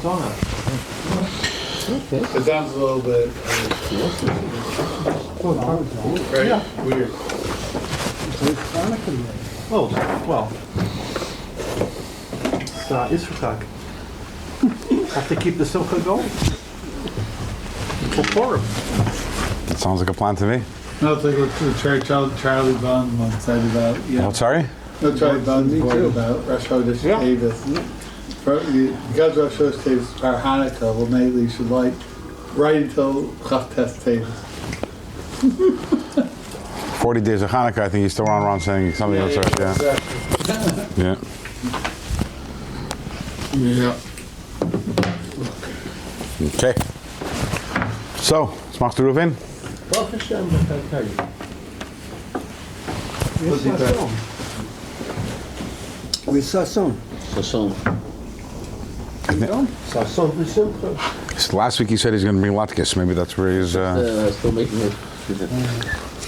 It sounds a little bit right? Yeah. Weird. Well, it's Israchak. Have to keep the simcha going. For Purim. That sounds like a plan to me. No, it's like what the Charlie Bond once said about, Oh, sorry? no, Charlie Bond's point about Rosh Chodesh Davis. Because Rosh Chodesh Davis for Hanukkah, well, maybe you should like right until Chavtes Davis. 40 days of Hanukkah, I think he's still around saying something else, right? Yeah. Yeah. Okay. So, smachst du Reuven? Baruch Hashem, what can I tell you? With Sasson. Sasson. Sasson B'Simcha. So last week he said he's going to bring latkes. Maybe that's where he's. Still making it.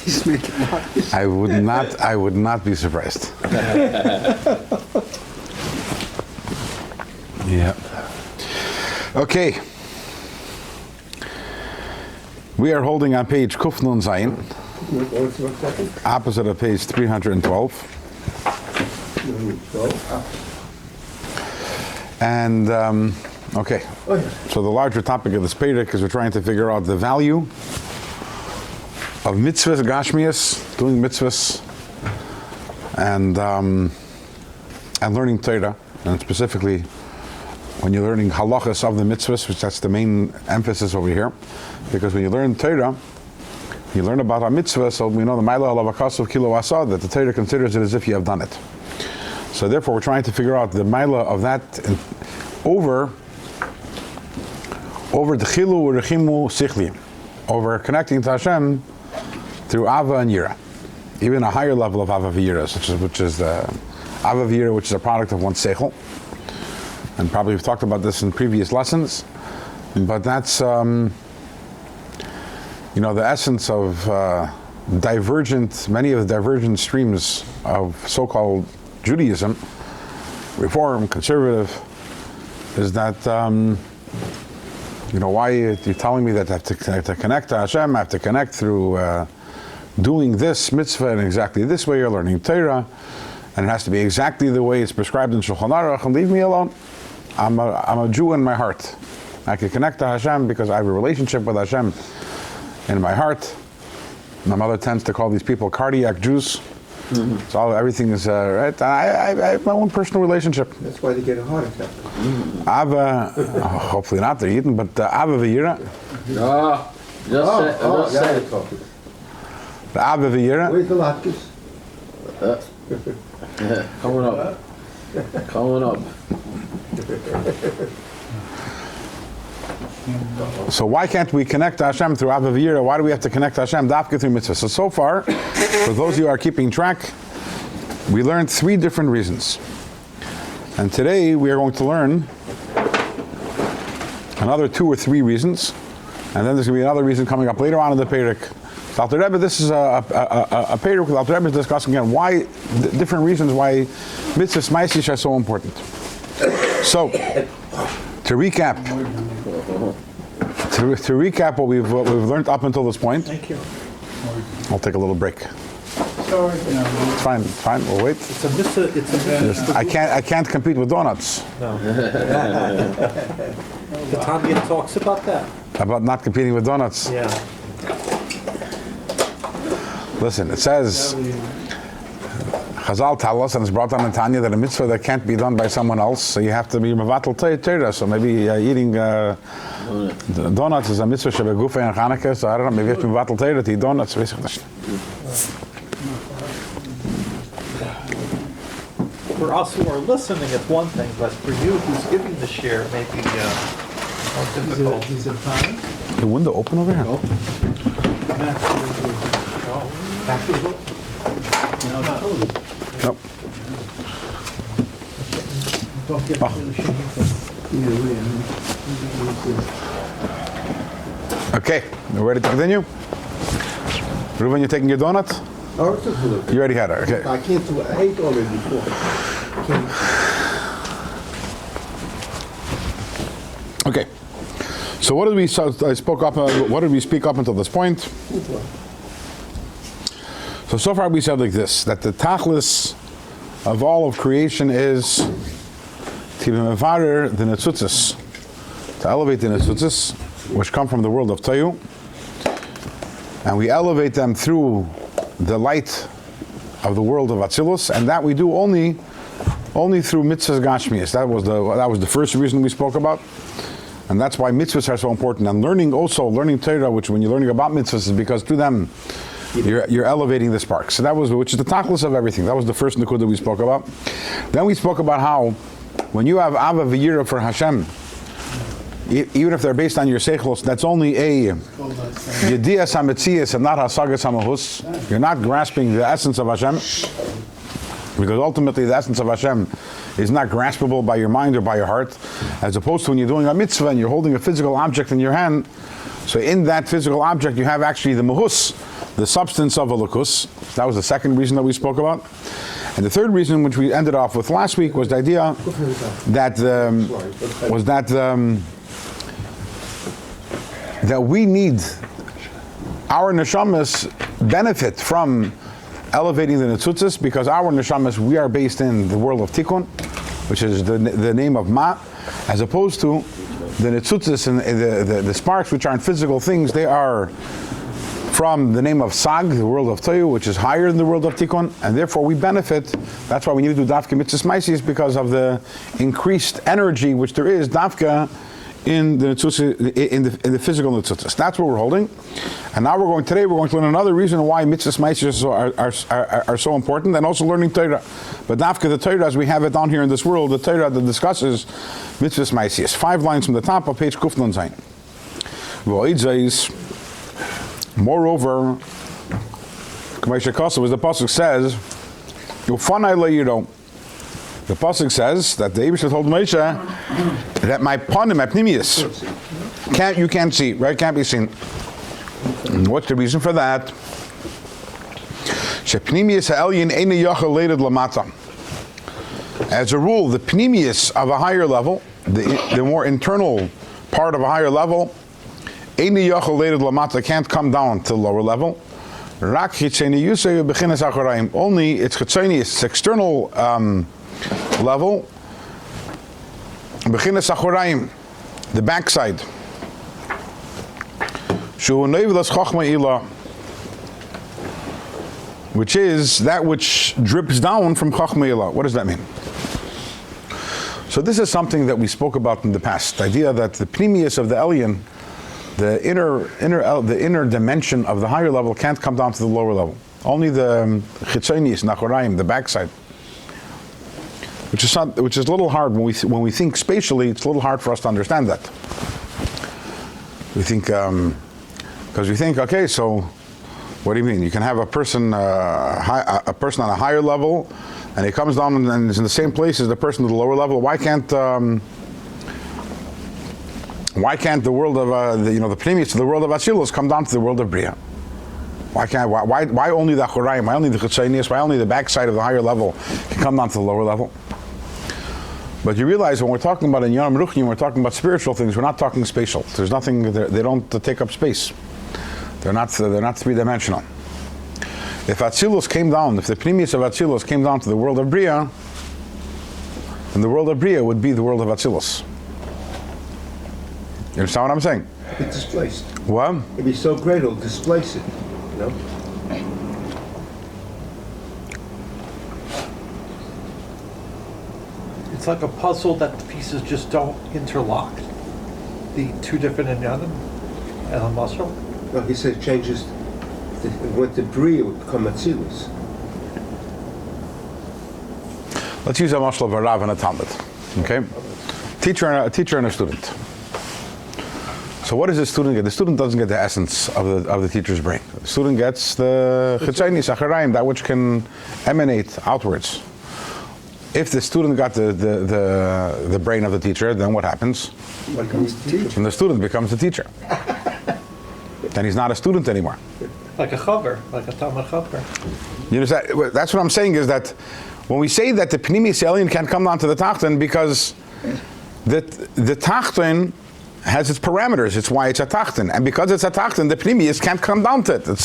He's making latkes. I would not be surprised. Yeah. Okay. We are holding on page Kuf Nun Zayin, opposite of page 312. And, okay. So the larger topic of this perek is we're trying to figure out the value of mitzvahs, gashmias, doing mitzvahs, and learning Torah, and specifically when you're learning halachas of the mitzvahs, which that's the main emphasis over here, because when you learn Torah, you learn about a mitzvah, so we know the Maila Alavakasav Kilo Asa, that the Torah considers it as if you have done it. So therefore we're trying to figure out the Maila of that over the Chilu Rechimu Sichli, over connecting to Hashem through Ava and Yira, even a higher level of Ava V'Yira, which is the Ava V'Yira, which is a product of one's Seichel. And probably we've talked about this in previous lessons, but that's the essence of many of the divergent streams of so-called Judaism, Reform, Conservative, is that why you're telling me that I have to connect to Hashem, I have to connect through doing this mitzvah in exactly this way, you're learning Torah, and it has to be exactly the way it's prescribed in Shulchan Aruch, and leave me alone. I'm a Jew in my heart. I can connect to Hashem because I have a relationship with Hashem in my heart. My mother tends to call these people cardiac Jews. Mm-hmm. So everything is right. I have my own personal relationship. That's why they get a heart attack. Mm-hmm. Ava, hopefully not, they're eating, but Ava V'Yira. No, just say it. The Ava V'Yira. Where's the latkes? Coming up. So why can't we connect to Hashem through Ava V'Yira? Why do we have to connect to Hashem dafka through mitzvah? So far, for those of you who are keeping track, we learned 3 different reasons. And today we are going to learn another 2 or 3 reasons. And then there's going to be another reason coming up later on in the perek. Alter Rebbe, this is a perek with Alter Rebbe is discussing again why, different reasons why mitzvahs ma'asish are so important. So, to recap what we've learned up until this point. Thank you. I'll take a little break. Sorry. It's fine. We'll wait. It's a mitzvah. I can't compete with donuts. No. The Tanya talks about that. About not competing with donuts. Yeah. Listen, it says, Chazal tell us, and it's brought down in Tanya, that a mitzvah that can't be done by someone else, so you have to be mevatel Torah. So maybe eating donuts is a mitzvah shebegufay and Chanukah. So I don't know, maybe you have to be mevatel Torah to eat donuts. For us who are listening, it's one thing, but for you who's giving the share, it may be more difficult. The window open over here? Nope. Okay, you ready to continue? Reuven, you taking your donut? Oh, it's just a little bit. You already had it, okay. I can't do it. I ate already before. Okay. So what did we what did we speak up until this point? So far we said like this, that the tachlis of all of creation is to mevarer the netzutzes, to elevate the netzutzes, which come from the world of Tayu, and we elevate them through the light of the world of Atzilus, and that we do only through mitzvahs gashmias. That was the first reason we spoke about, and that's why mitzvahs are so important. And learning Torah, which when you're learning about mitzvahs, is because through them you're elevating the spark. So which is the tachlis of everything. That was the first nikud that we spoke about. Then we spoke about how when you have ava v'yira for Hashem, even if they're based on your seichlos, that's only a yediyas hametzias and not hasagas hamahus. You're not grasping the essence of Hashem, because ultimately the essence of Hashem is not graspable by your mind or by your heart, as opposed to when you're doing a mitzvah and you're holding a physical object in your hand. So in that physical object you have actually the mahus, the substance of a lukus. That was the second reason that we spoke about. And the third reason, which we ended off with last week, was the idea that that we need, our neshamas benefit from elevating the netzutzes, because our neshamas, we are based in the world of tikkun, which is the name of ma, as opposed to the netzutzes and the sparks, which aren't physical things. They are from the name of sag, the world of tayu, which is higher than the world of tikkun, and therefore we benefit. That's why we need to do dafka mitzvahs maisis, because of the increased energy which there is dafka in the physical netzutzes. That's what we're holding. And now today we're going to learn another reason why mitzvahs maisis are so important, and also learning Torah. But dafka the Torah, as we have it down here in this world, the Torah that discusses mitzvahs maisis. 5 lines from the top of page Kuf Nun Zayin. Moreover, as the pasuk says, the pasuk says that the Eibusha told Moshe that my panim, my pnimius, you can't see, right? Can't be seen. And what's the reason for that? As a rule, the pnimius of a higher level, the more internal part of a higher level, can't come down to the lower level. Only its chitzonius, its external level, the backside, which is that which drips down from Chachma Ilah. What does that mean? So this is something that we spoke about in the past, the idea that the pnimius of the Elyon, the inner dimension of the higher level, can't come down to the lower level. Only the chitzonius, nachorayim, the backside, which is a little hard when we think spatially. It's a little hard for us to understand that. We think because we think, okay, so what do you mean? You can have a person on a higher level, and he comes down and is in the same place as the person at the lower level. Why can't the world of the pnimius of the world of Atzilus come down to the world of Bria? Why only the Achorayim? Why only the Chitzonius? Why only the backside of the higher level can come down to the lower level? But you realize when we're talking about in Yom Ruchnim, we're talking about spiritual things. We're not talking spatial. There's nothing. They don't take up space. They're not three-dimensional. If Atzilus came down, if the pnimius of Atzilus came down to the world of Bria, then the world of Bria would be the world of Atzilus. You understand what I'm saying? It's displaced. What? It'd be so great, it'll displace it. You know? It's like a puzzle that the pieces just don't interlock. The two different inyanim and a muscle. No, he said changes. Went to Bria, it would become Atzilus. Let's use a mashal of a Rav and a Talmud. Okay? A teacher and a student. So what does the student get? The student doesn't get the essence of the teacher's brain. The student gets the chitzonius, acharayim, that which can emanate outwards. If the student got the brain of the teacher, then what happens? Becomes the teacher. And the student becomes the teacher. Then he's not a student anymore. Like a chaver, like a Talmud chaver. You understand? That's what I'm saying, is that when we say that the pnimius alien can't come down to the tachton, because the tachton has its parameters. It's why it's a tachten, and because it's a tachten, the pnimius can't come down to it. It's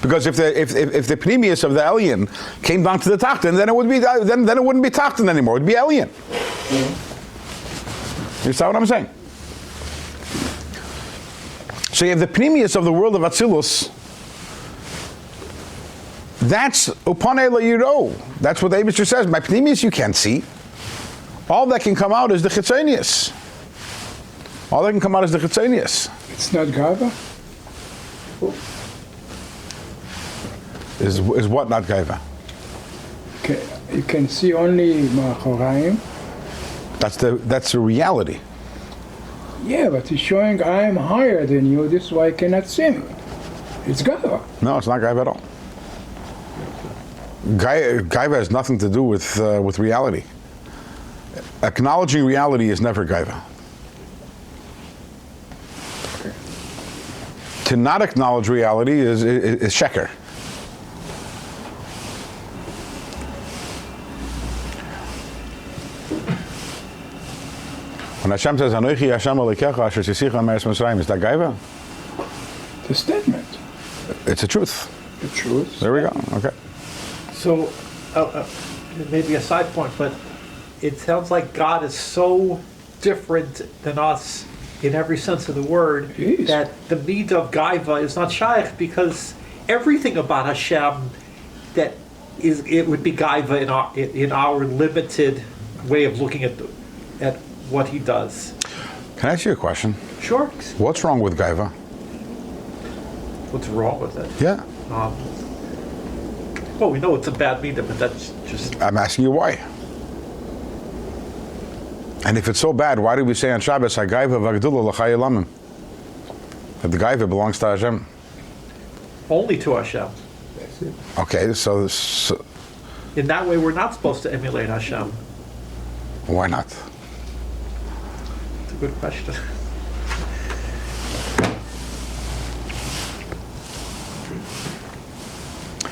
because if the pnimius of the alien came down to the tachten, then it would be then it wouldn't be tachten anymore. It would be alien. You see what I'm saying? So you have the pnimius of the world of Atzilus. That's upane la'yiro. That's what the Eibishter says. My pnimius you can't see. All that can come out is the chitzonius. All that can come out is the chitzonius. It's not gaiva? Is what not gaiva? Okay. You can see only ma'achoraim. That's the reality. Yeah, but he's showing I am higher than you, this is why I cannot see me. It's gaiva. No, it's not gaiva at all. Gaiva has nothing to do with reality. Acknowledging reality is never gaiva. To not acknowledge reality is sheker. When Hashem says, "Anochi Hashem Elokecha asher tzisicha me'eretz Mitzrayim," is that gaiva? The statement. It's the truth. The truth. There we go. Okay. So, maybe a side point, but it sounds like God is so different than us in every sense of the word Jeez. that the need of Gaiva is not shaykh, because everything about Hashem it would be Gaiva in our limited way of looking at what he does. Can I ask you a question? Sure. What's wrong with gaiva? What's wrong with it? Yeah. Well, we know it's a bad midah, but that's just... I'm asking you why. And if it's so bad, why do we say on Shabbos, "Hagaiva v'agdula l'chayei lamim"? That the gaiva belongs to Hashem. Only to Hashem. That's it. Okay, so In that way, we're not supposed to emulate Hashem. why not? It's a good question.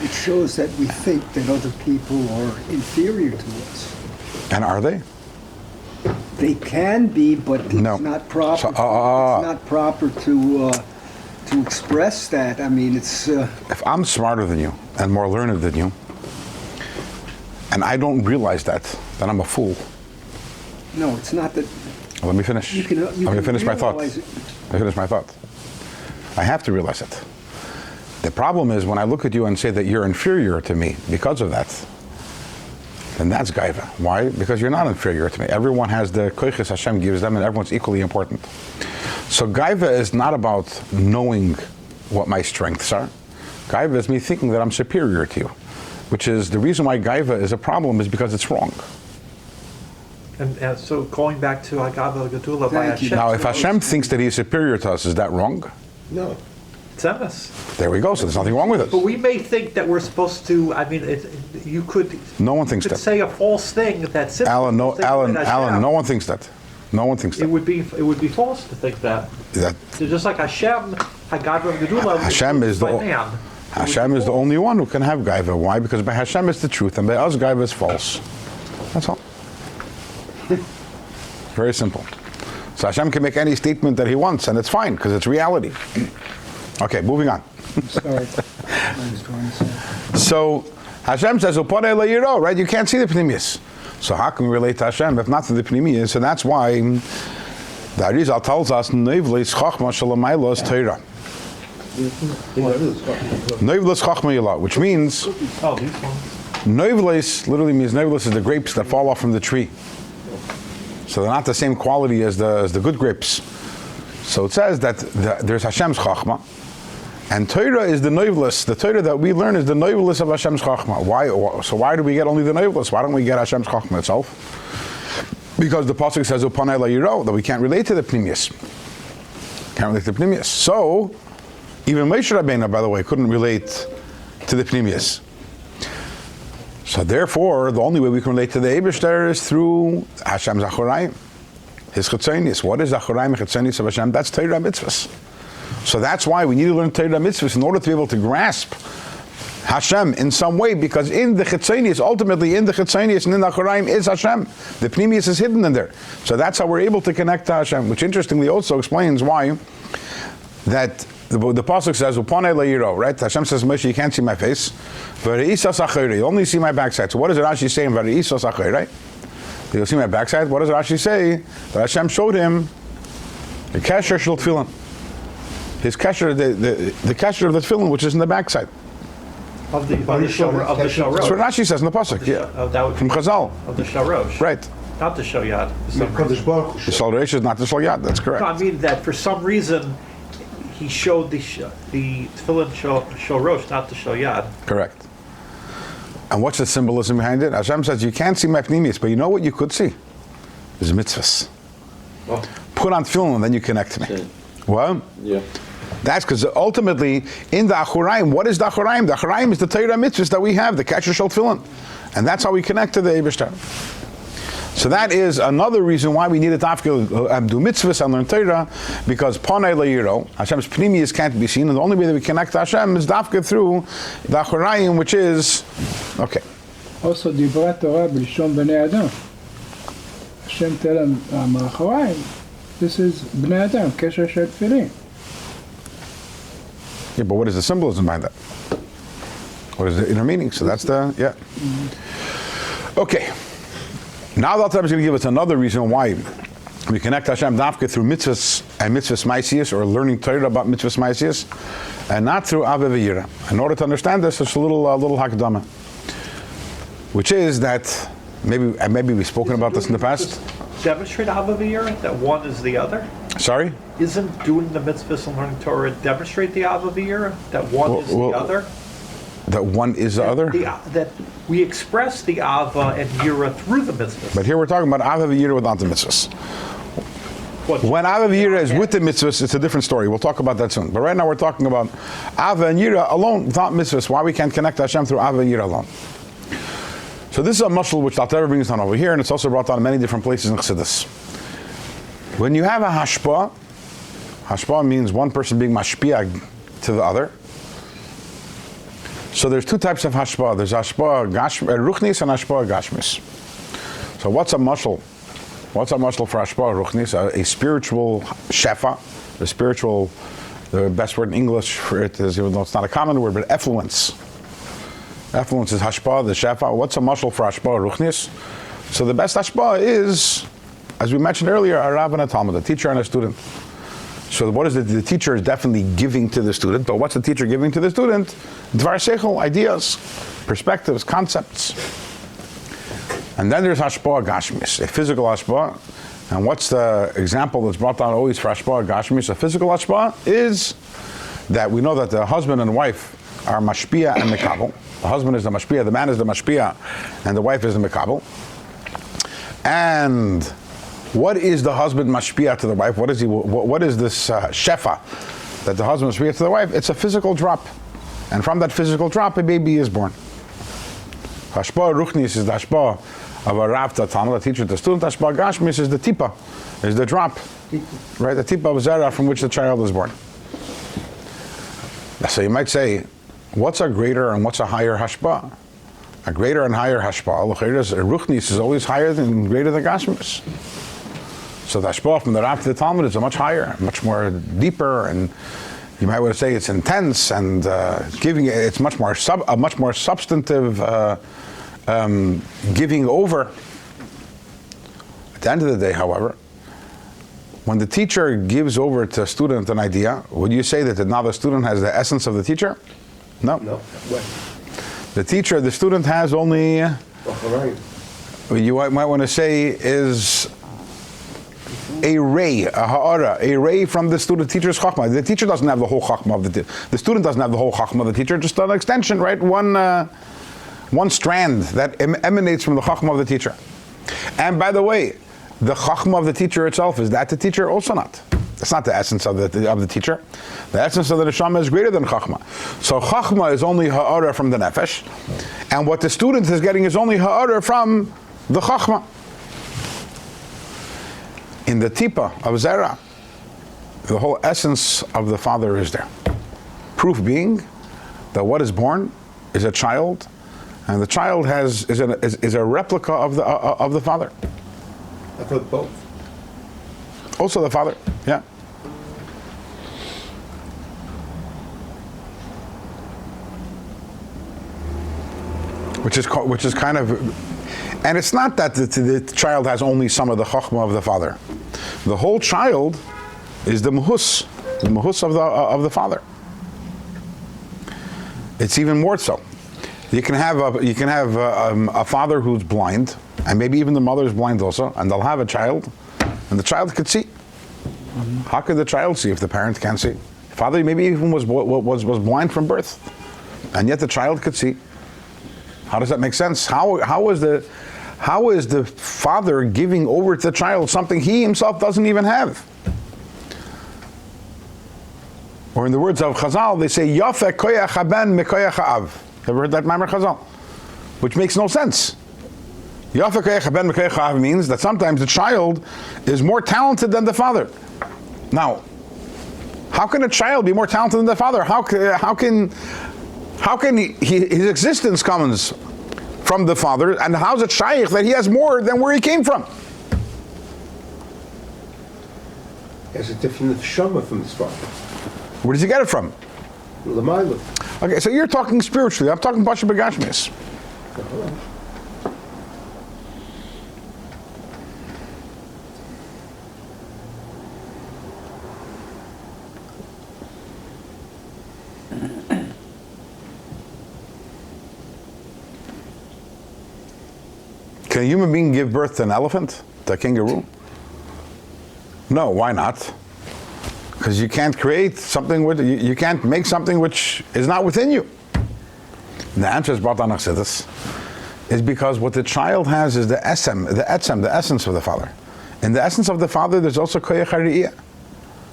It shows that we think that other people are inferior to us. And are they? They can be, but it's No. not proper. So, it's not proper to express that. I mean, it's If I'm smarter than you and more learned than you, and I don't realize that, then I'm a fool. no, it's not that. Let me finish. You can- you I'm going to can finish my thought. realize it. I finish my thought. I have to realize it. The problem is when I look at you and say that you're inferior to me because of that, then that's gaiva. Why? Because you're not inferior to me. Everyone has the koiches Hashem gives them, and everyone's equally important. So gaiva is not about knowing what my strengths are. Gaiva is me thinking that I'm superior to you, which is the reason why gaiva is a problem is because it's wrong. And so going back to Agava Gedula by Thank you. Hashem. Now, if Hashem thinks that he's superior to us, is that wrong? No. It's emes. There we go. So there's nothing wrong with But it. we may think that we're supposed to, I mean, you could, No one thinks could that. say a false thing that simply Alan, no, to emulate Hashem, Alan, no one thinks that. No one thinks It that. would be false to think that. That So just like Hashem, Hagava Gedula, Hashem is by the- man. Hashem is the only one who can have gaiva. Why? Because by Hashem it's the truth, and by us gaiva is false. That's all. Very simple. So Hashem can make any statement that he wants, and it's fine because it's reality. Okay, moving on. Sorry, I was trying to say. So Hashem says, "Upane la'yiro," right? You can't see the pnimius. So how can we relate to Hashem if not to the pnimius? And that's why the Arizal tells us, "Neivlis chachma shalamaylos Torah." Neivlis chachma yila, which means Oh, these ones. neivlis literally means neivlis is the grapes that fall off from the tree. So they're not the same quality as the good grapes. So it says that there's Hashem's chachma, and Torah is the neivlis. The Torah that we learn is the neivlis of Hashem's chachma. Why? So why do we get only the neivlis? Why don't we get Hashem's chachma itself? Because the pasuk says "Upanei la'yiro," that we can't relate to the pnimius. Can't relate to the pnimius. So even Moshe Rabbeinu, by the way, couldn't relate to the pnimius. So therefore, the only way we can relate to the Eibishter is through Hashem's Acharon, His Chetzonis. What is Acharon and Chetzonis of Hashem? That's Torah mitzvahs. So that's why we need to learn Torah mitzvahs in order to be able to grasp Hashem in some way, because in the Chitzonius, ultimately in the Chitzonius and in the Acharon is Hashem. The Pnimius is hidden in there. So that's how we're able to connect to Hashem, which interestingly also explains why that the Pasuk says, Upanei le'yiro, right? Hashem says, Moshe, you can't see my face. V're'isas achori, you only see my backside. So what does Rashi say in V're'isas achori, right? You'll see my backside. What does Rashi say? That Hashem showed him the kesher shel tefillin. His kesher, the kesher of the tefillin, which is in the backside. Of the Shalrosh. That's what Rashi says in the Pasuk, yeah. That would From Chazal. Of the Shalrosh. Right. Not the Shoyad. The Shalrosh is not the Shalyad, that's correct. No, I mean that for some reason he showed the Tefillin Shalrosh, not the Shoyad. Correct. And what's the symbolism behind it? Hashem says, you can't see my pnimius, but you know what you could see? Is mitzvahs. Oh. Put on tefillin and then you connect to me. Okay. What? Yeah. That's because ultimately, in the Acharon, what is the Acharon? The Acharon is the Torah mitzvahs that we have, the Kasher Shel Tefillin. And that's how we connect to the Eibishter. So that is another reason why we need to do mitzvahs and learn Torah, because Panei Le'yiro, Hashem's Pnimius can't be seen, and the only way that we connect to Hashem is dafka through the Acharon, which is, okay. Also, Dibrat Torah b'lishon b'nei Adam. Hashem tell him, Ma'acharim, this is b'nei Adam, Kesher Shel Tefillin. Yeah, but what is the symbolism behind that? What is the inner meaning? So that's the, yeah. Okay. Now the Alter Rebbe is going to give us another reason why we connect Hashem dafka through mitzvahs and mitzvahs maisius, or learning Torah about mitzvahs maisius, and not through Ava v'yira. In order to understand this, there's a little hakdama, which is that maybe we've spoken about this in the past. Demonstrate Ava v'yira, that one is the other? Sorry? Isn't doing the mitzvahs and learning Torah demonstrate the Ava v'yira, that one is the other? That one is the other? That we express the Ava and Yira through the mitzvahs. But here we're talking about Ava v'yira without the mitzvahs. When Ava v'yira is with the mitzvahs, it's a different story. We'll talk about that soon. But right now we're talking about Ava and Yira alone without mitzvahs. Why we can't connect Hashem through Ava and Yira alone. So this is a mashal which the Alter Rebbe brings down over here, and it's also brought down in many different places in Chassidus. When you have a hashpah means one person being mashpia to the other. So there's two types of hashpah. There's hashpah ruchnis and hashpah gashmis. So what's a mashal? What's a mashal for hashpah ruchnis? A spiritual shefa, the best word in English for it is, even though it's not a common word, but effluence. Effluence is hashpah, the shefa. What's a mashal for hashpah ruchnis? So the best hashpah is, as we mentioned earlier, a rav and a talmud, a teacher and a student. So what is the teacher is definitely giving to the student, but what's the teacher giving to the student? Dvar seichel, ideas, perspectives, concepts. And then there's hashpah gashmis, a physical hashpah. And what's the example that's brought down always for hashpah gashmis? A physical hashpah is that we know that the husband and wife are mashpia and mekabel. The husband is the mashpia, the man is the mashpia, and the wife is the mekabel. And what is the husband mashpia to the wife? What is he? What is this shefa that the husband mashpia to the wife? It's a physical drop, and from that physical drop, a baby is born. Hashpah ruchnis is the hashpah of a rav to a talmud, a teacher to a student. Hashpah gashmis is the tipa, is the drop, right? The tipa of zera from which the child is born. So you might say, what's a greater and what's a higher hashpah? A greater and higher hashpah, ruchnis is always higher than greater than gashmis. So the hashpah from the Rav to the Talmud is a much higher, much more deeper, and you might want to say it's intense and it's much more substantive giving over. At the end of the day, however, when the teacher gives over to a student an idea, would you say that now the student has the essence of the teacher? No. No. The student has only, you might want to say, is a ray, a ha'ara, a ray from the student teacher's chachma. The teacher doesn't have the whole chachma of the student doesn't have the whole chachma of the teacher, just an extension, right? One strand that emanates from the chachma of the teacher. And by the way, the chachma of the teacher itself, is that the teacher? Also not. It's not the essence of the teacher. The essence of the neshama is greater than chachma. So chachma is only ha'ara from the nefesh, and what the student is getting is only ha'ara from the chachma. In the tipa of zera, the whole essence of the father is there. Proof being that what is born is a child, and the child is a replica of the father. I thought both. Also the father, yeah. Which is kind of, and it's not that the child has only some of the chokhmah of the father. The whole child is the mahus of the father. It's even more so. You can have a father who's blind, and maybe even the mother is blind also, and they'll have a child, and the child could see. How could the child see if the parent can't see? Father maybe even was blind from birth, and yet the child could see. How does that make sense? How is the father giving over to the child something he himself doesn't even have? Or in the words of Chazal, they say, Yafeh koyach haben mekoyach ha'av. Ever heard that Ma'amar Chazal? Which makes no sense. Yafeh koyach haben mekoyach ha'av means that sometimes the child is more talented than the father. Now, how can a child be more talented than the father? How can his existence comes from the father, and how's it shaykh that he has more than where he came from? He has a different neshama from his father. Where does he get it from? L'mayla. Okay, so you're talking spiritually. I'm talking Pasha Begashmis. Can a human being give birth to an elephant? To a kangaroo? No, why not? Because you can't create something you can't make something which is not within you. And the answer is brought on Chassidus is because what the child has is the essence of the father. In the essence of the father, there's also koyach hariyah.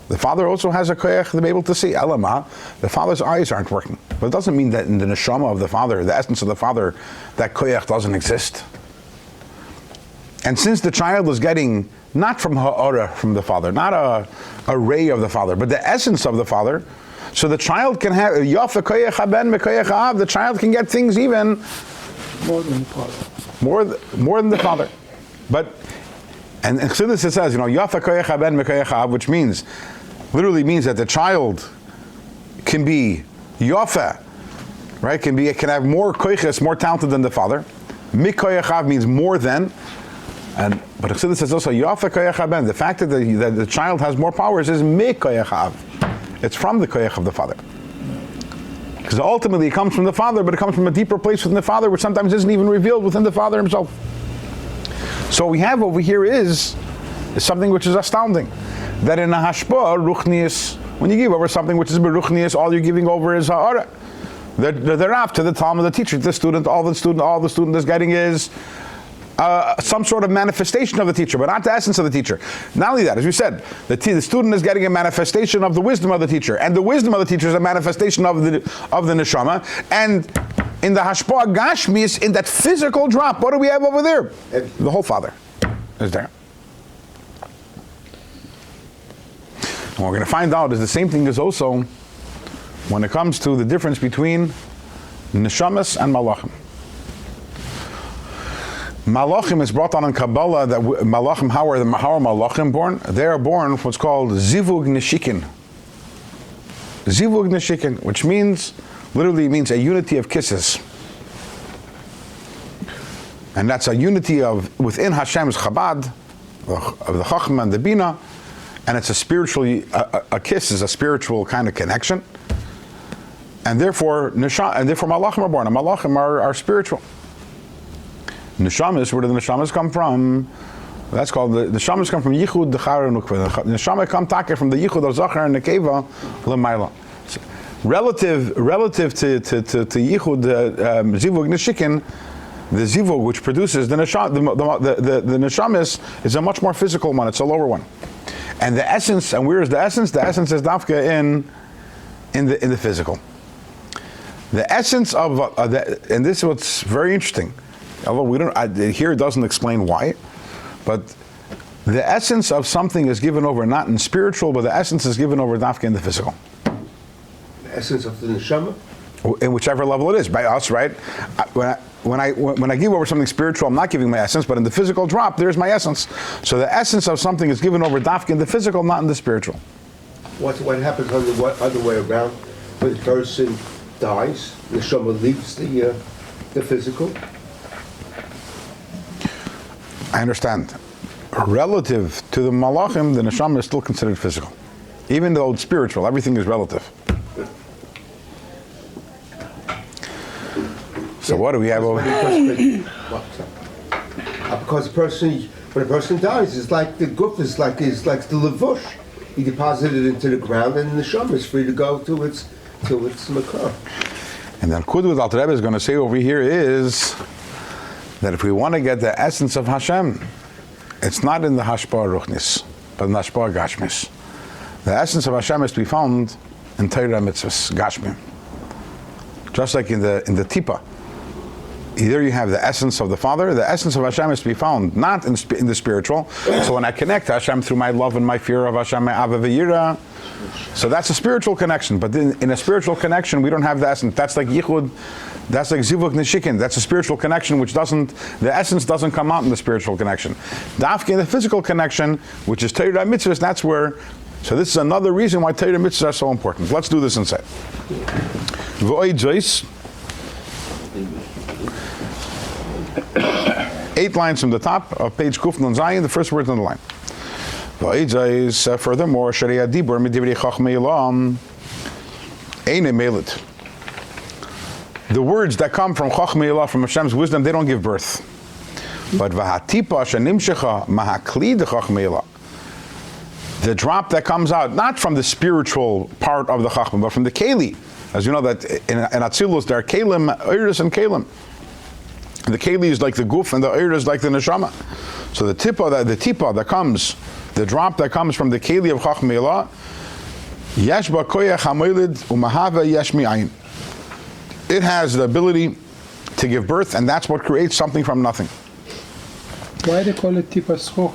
The father also has a koyach to be able to see. Elama, the father's eyes aren't working. But it doesn't mean that in the neshama of the father, the essence of the father, that koyach doesn't exist. And since the child is getting not from ha'ara from the father, not a ray of the father, but the essence of the father, so the child can have yafa koyach haben mekoyach ha'av. The child can get things even More than the father. more than the father. But and Chassidus it says, yafa koyach haben mekoyach ha'av, which literally means that the child can be yafa, right? Can have more koyches, more talented than the father. Mikoyach ha'av means more than. But Chassidus says also, Yafa koyach haben, the fact that the child has more powers is me koyach hav. It's from the koyach of the father. Because ultimately it comes from the father, but it comes from a deeper place within the father, which sometimes isn't even revealed within the father himself. So what we have over here is something which is astounding. That in a hashpah, ruchnius, when you give over something which is beruchnius, all you're giving over is ha'ara. The Rav to the Talmud, the teacher, the student, all the student is getting is some sort of manifestation of the teacher, but not the essence of the teacher. Not only that, as we said, the student is getting a manifestation of the wisdom of the teacher, and the wisdom of the teacher is a manifestation of the neshama. And in the hashpah gashmis, in that physical drop, what do we have over there? The whole father is there. And what we're going to find out is the same thing is also when it comes to the difference between neshamas and malachim. Malachim is brought on in Kabbalah that malachim, how are malachim born? They are born what's called zivug neshikin. Zivug neshikin, which literally means a unity of kisses. And that's a unity within Hashem's Chabad, of the Chachma and the Bina, and it's a kiss is a spiritual kind of connection. And therefore malachim are born, and malachim are spiritual. Neshamas, where do the neshamas come from? That's called the neshamas come from yichud dechar and nukva. The neshama come take from the yichud of zachar and nekeva l'mayla. Relative to yichud zivug neshikin, the zivug which produces the neshamas is a much more physical one. It's a lower one, and the essence. And where is the essence? The essence is dafka in the physical. The essence of and this is what's very interesting. Although we don't, here it doesn't explain why, but the essence of something is given over not in spiritual, but the essence is given over dafka in the physical. The essence of the neshama? in whichever level it is, by us, right? When I give over something spiritual, I'm not giving my essence, but in the physical drop, there's my essence. So the essence of something is given over dafka in the physical, not in the spiritual. What happens on the other way around? When the person dies, the neshama leaves the physical? I understand. Relative to the malachim, the neshama is still considered physical. Even though it's spiritual, everything is relative. So what do we have over here? Because when a person dies, it's like the guf is like the levush. He deposited it into the ground, and the neshama is free to go to its makar. And then Kudu Alter Rebbe is going to say over here is that if we want to get the essence of Hashem, it's not in the hashpah ruchnis, but in the hashpah gashmis. The essence of Hashem is to be found in Torah mitzvahs, gashmim. Just like in the tipa. Either you have the essence of the Father, the essence of Hashem is to be found not in the spiritual. So when I connect to Hashem through my love and my fear of Hashem, my ava v'yira, so that's a spiritual connection. But in a spiritual connection, we don't have the essence. That's like yichud, that's like zivuk neshikin. That's a spiritual connection the essence doesn't come out in the spiritual connection. Dafke in the physical connection, which is Torah mitzvahs, that's where, so this is another reason why Torah mitzvahs are so important. Let's do this inside. V'oid zois. 8 lines from the top of page Kuf Nun Zayin, the first words on the line. Furthermore, Sharia Dibur Midivri Chachmei Elam Eine Melit. The words that come from Chachmei Elam, from Hashem's wisdom, they don't give birth. But V'hatipa Shenimshecha Mahakli de Chachmei Elam. The drop that comes out, not from the spiritual part of the Chachmei, but from the Keli. As you know that in Atzilus there are Kalim, Iris, and Kalim. The keli is like the guf, and the oir is like the neshama. So the tipa that comes, the drop that comes from the keli of Chachmei Elah, yesh ba koyach hamoilid umahava yesh mi'ayin. It has the ability to give birth, and that's what creates something from nothing. Why they call it tipa schok?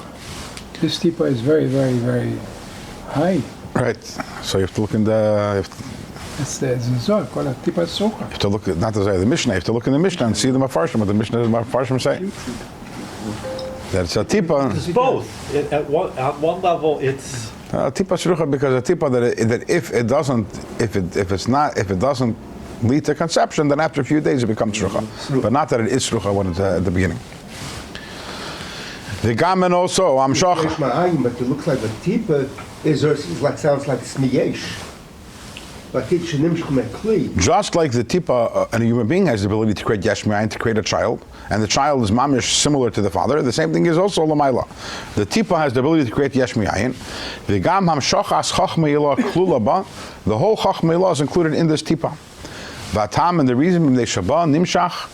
This tipa is very, very, very high. Right. So you have to look in the. It's the Zizor, called a tipa schok. You have to look at, not to say the Mishnah, you have to look in the Mishnah and see the Mafarshim, what the Mishnah and the Mafarshim say. That's a tipa. It's both. At one level, it's tipa shrucha, because a tipa that if it doesn't lead to conception, then after a few days it becomes shrucha. But not that it is shrucha when it's at the beginning. The gamen also, I'm shoch. But it looks like a tipa sounds like smiyesh. Just like the tipa, and a human being has the ability to create yesh me'ayin, to create a child, and the child is mamish similar to the father, the same thing is also l'mayla. The tipa has the ability to create yesh me'ayin. V'gam hamshochas chachmei elah klula ba, the whole chachmei elah is included in this tipa. V'atam, and the reason they shabah nimshach,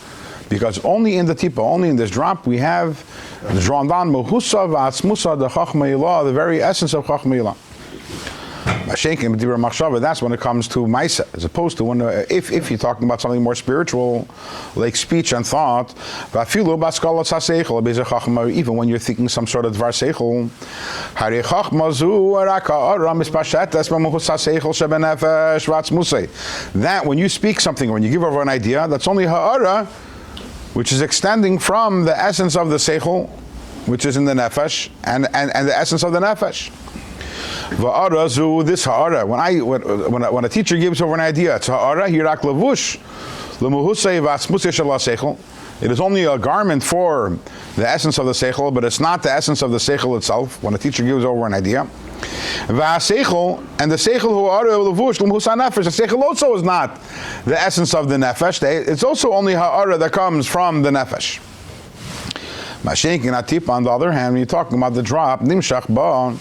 because only in the tipa, only in this drop, we have drawn down mehusa v'atzmusa, the chachmei elah, the very essence of chachmei elah. That's when it comes to Maisa, as opposed to when if you're talking about something more spiritual, like speech and thought, even when you're thinking some sort of dvar seichel, that when you speak something, when you give over an idea, that's only ha'ara, which is extending from the essence of the seichel, which is in the nefesh, and the essence of the nefesh. This ha'ara, when a teacher gives over an idea, it's ha'ara, hirak levush, lemuhusei v'atzmusei shel ha'seichel. It is only a garment for the essence of the seichel, but it's not the essence of the seichel itself, when a teacher gives over an idea. V'ha'seichel, and the seichel ha'ara levush, lemuhusa nefesh, the seichel also is not the essence of the nefesh, it's also only ha'ara that comes from the nefesh. Mashenkin atipa, on the other hand, when you're talking about the drop, nimshach ba,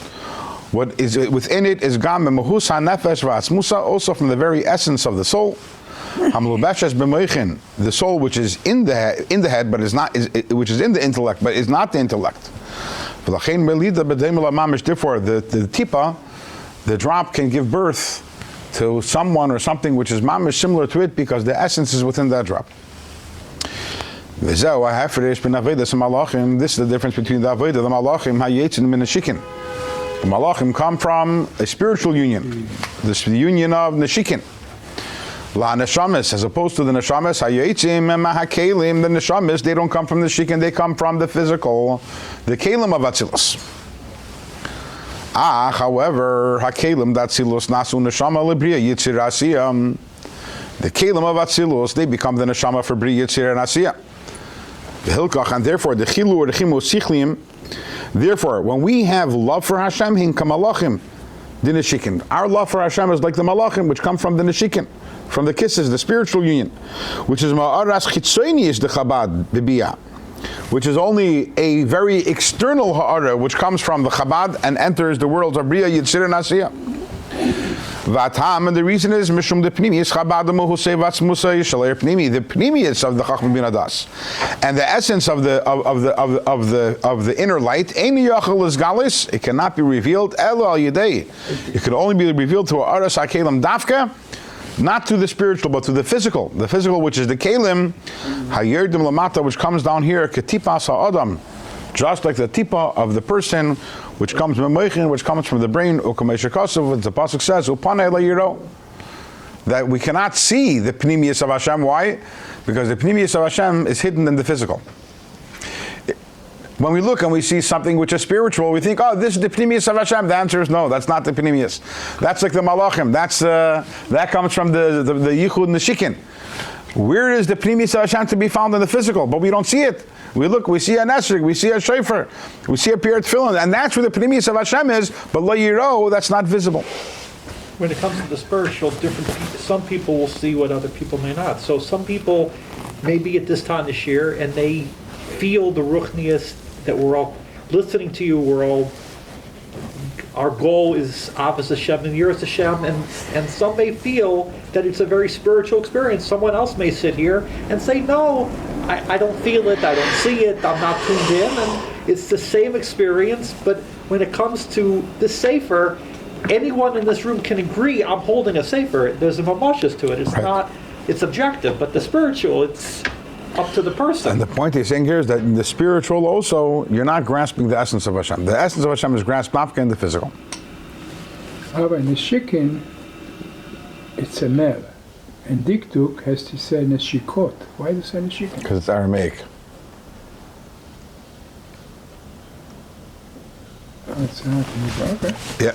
what is within it is gam mahus hanefesh v'atzmusa, also from the very essence of the soul. Hamlubeshes b'moichin, the soul which is in the head, but is not, which is in the intellect, but is not the intellect. Therefore, the tipa, the drop, can give birth to someone or something which is mamish similar to it, because the essence is within that drop. This is the difference between the avodah, the malachim, hayetzin min hashikin. The malachim come from a spiritual union, the union of neshikin. La neshamis, as opposed to the neshamis, hayotzim and mahakelim, the neshamis, they don't come from the shikin, they come from the physical, the kelim of Atzilus. However, hakelim d'atzilus nasu neshama lebriya yitzir asiyah. The kelim of Atzilus, they become the neshama for bri yitzir and asiyah. The hilkach, and therefore the chilu or the chimu sichlim. Therefore, when we have love for Hashem, hin kamalachim, the neshikin. Our love for Hashem is like the malachim, which come from the neshikin, from the kisses, the spiritual union, which is ma'aras chitzoini is the Chabad bibiyah, which is only a very external ha'ara, which comes from the Chabad and enters the worlds of Bria, Yitzir, and Asiyah. Vatam, and the reason is Mishum the Pnimius Chabad Muhusei Vatzmusa Yishaler Pnimi, the Pnimius of the Chacham Bin Adas, and the essence of the inner light. Eini Yachal is Galis, it cannot be revealed. Elo Al Yedei, it can only be revealed to Aras HaKelim Dafka. Not to the spiritual, but to the physical. The physical, which is the kelim, hayerdim lamata, which comes down here, ketipas ha'adam, just like the tipa of the person, which comes from the brain. Ukameshakasav, the pasuk says, upanei la'yiro, that we cannot see the pnimius of Hashem. Why? Because the pnimius of Hashem is hidden in the physical. When we look and we see something which is spiritual, we think, oh, this is the pnimius of Hashem. The answer is no, that's not the pnimius. That's like the malachim. That comes from the yichud and the shikin. Where is the pnimius of Hashem to be found in the physical? But we don't see it. We look, we see a nesrig, we see a shofar, we see a pirat tefillin, and that's where the pnimius of Hashem is. But lo yiro, that's not visible. When it comes to the spiritual, some people will see what other people may not. So some people may be at this time this year and they feel the ruchnius that we're all listening to you. Our goal is Avos Hashem and Yiras Hashem, and some may feel that it's a very spiritual experience. Someone else may sit here and say, no, I don't feel it, I don't see it, I'm not tuned in, and it's the same experience. But when it comes to the sefer, anyone in this room can agree I'm holding a sefer. There's a mamashis to it. It's right. not, it's objective, but the spiritual, it's up to the person. And the point he's saying here is that in the spiritual also, you're not grasping the essence of Hashem. The essence of Hashem is grasped not in the physical. However, in the shikin, it's a ner. And diktuk has to say neshikot. Why does it say neshikin? Because it's Aramaic. Oh, it's not okay. Yeah.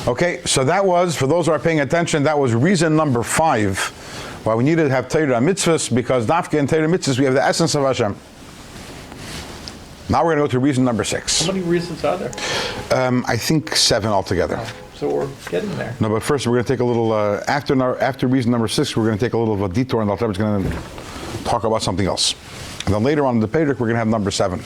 Okay, so that was, for those who are paying attention, that was reason number 5 why we needed to have Torah mitzvahs, because dafka in Torah mitzvahs we have the essence of Hashem. Now we're going to go to reason number 6. How many reasons are there? I think 7 altogether. So we're getting there. No, but first we're going to take a little, after reason number 6, we're going to take a little of a detour, and the Alter is going to talk about something else. And then later on in the Perek, we're going to have number 7.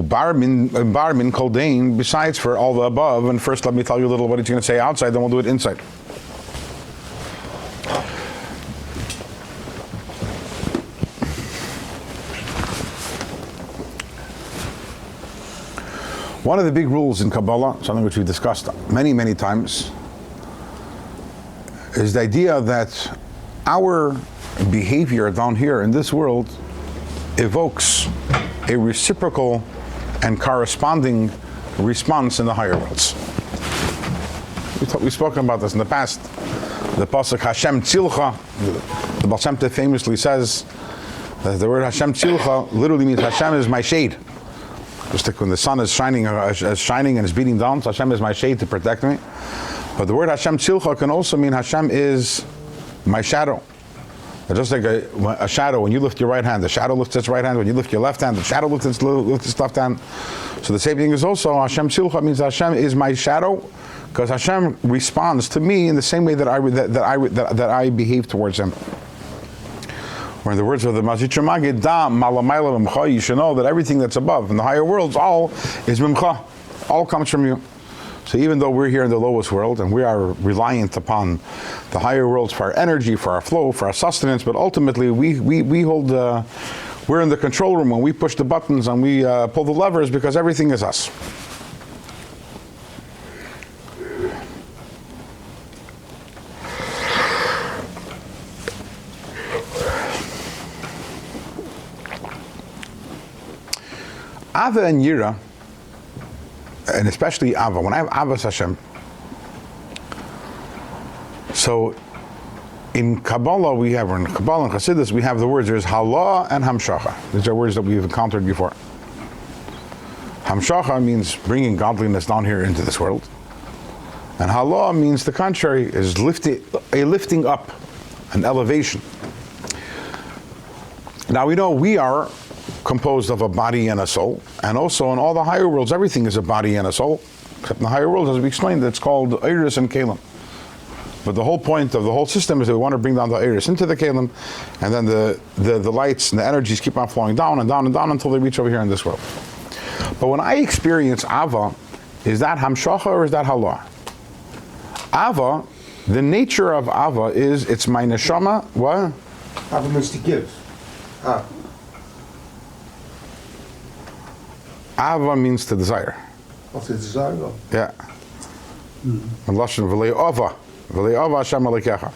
Bar min koldain, besides for all the above, and first let me tell you a little what he's going to say outside, then we'll do it inside. One of the big rules in Kabbalah, something which we've discussed many, many times, is the idea that our behavior down here in this world evokes a reciprocal and corresponding response in the higher worlds. We've spoken about this in the past. The pasuk Hashem Tzilcha, the Baal Shem Tov famously says that the word Hashem Tzilcha literally means Hashem is my shade. Just like when the sun is shining and is beating down, so Hashem is my shade to protect me. But the word Hashem Tzilcha can also mean Hashem is my shadow. Just like a shadow, when you lift your right hand, the shadow lifts its right hand. When you lift your left hand, the shadow lifts its left hand. So the same thing is also Hashem Tzilcha means Hashem is my shadow, because Hashem responds to me in the same way that I behave towards Him. Or in the words of the Mazit Magid, Da Malamayla Mimcha, you should know that everything that's above in the higher worlds, all is Mimcha, all comes from you. So even though we're here in the lowest world and we are reliant upon the higher worlds for our energy, for our flow, for our sustenance, but ultimately we hold, we're in the control room when we push the buttons and we pull the levers, because everything is us. Ava and Yira, and especially Ava, when I have Avas Hashem, So in Kabbalah we have, or in Kabbalah and Chassidus, we have the words, there's Hala and Hamshacha. These are words that we've encountered before. Hamshacha means bringing godliness down here into this world. And Hala means the contrary, is a lifting up, an elevation. Now we know we are composed of a body and a soul, and also in all the higher worlds, everything is a body and a soul, except in the higher worlds, as we explained, it's called Iris and Kalim. But the whole point of the whole system is that we want to bring down the Iris into the Kalim, and then the lights and the energies keep on flowing down and down and down until they reach over here in this world. But when I experience Ava, is that Hamshacha or is that Hala? Ava, the nature of Ava is, it's my neshama, what? Ava means to give. Ava means to desire. What's the desire? No. Yeah. And Lashon v'lei ava Hashem alikecha.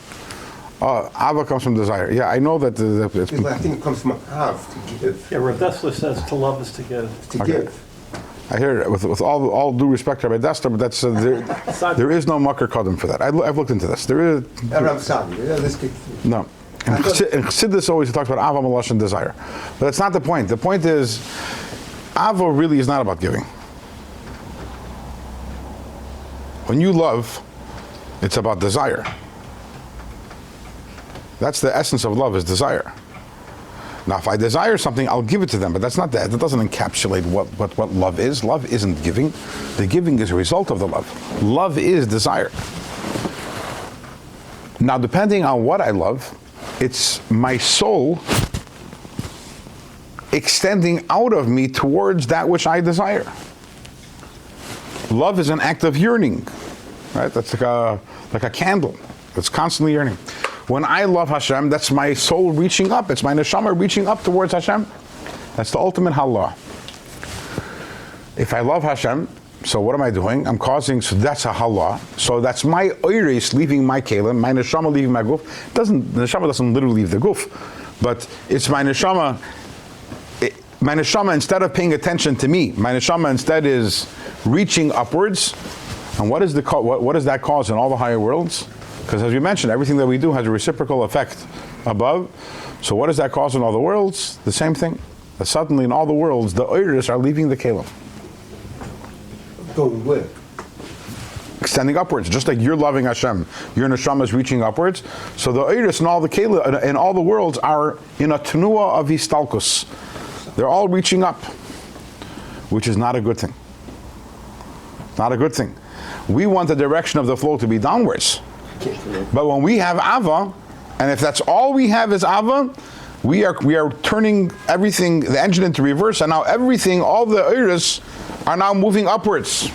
Ava comes from desire. Yeah, I know that. I think it comes from Av, to give. Yeah, Rav Dessler says to love is to give. To Okay. give. I hear it with all due respect to Rabbi Dessler, but that's there is no makar kodem for that. I've looked into this. There is I'm sorry. Yeah, let's get. no. And Chassidus always talks about Ava Malashon desire, but that's not the point. The point is, Ava really is not about giving. When you love, it's about desire. That's the essence of love, is desire. Now, if I desire something, I'll give it to them, but that's not that. That doesn't encapsulate what love is. Love isn't giving. The giving is a result of the love. Love is desire. Now, depending on what I love, it's my soul extending out of me towards that which I desire. Love is an act of yearning, right? That's like a candle. It's constantly yearning. When I love Hashem, that's my soul reaching up. It's my neshama reaching up towards Hashem. That's the ultimate halal. If I love Hashem, so what am I doing? I'm causing, so that's a halal. So that's my oiris leaving my kelim, my neshama leaving my guf. The neshama doesn't literally leave the guf, but it's my neshama. My neshama, instead of paying attention to me, my neshama instead is reaching upwards. And what does that cause in all the higher worlds? Because as we mentioned, everything that we do has a reciprocal effect above. So what does that cause in all the worlds? The same thing. That suddenly in all the worlds, the oiris are leaving the kelim. Going where? Extending upwards, just like you're loving Hashem, your neshama is reaching upwards. So the oiris in all the kelim, in all the worlds, are in a tenua of histalkus. They're all reaching up, which is not a good thing. Not a good thing. We want the direction of the flow to be downwards. But when we have Ava, and if that's all we have is Ava, we are turning everything, the engine into reverse, and now everything, all the iris are now moving upwards.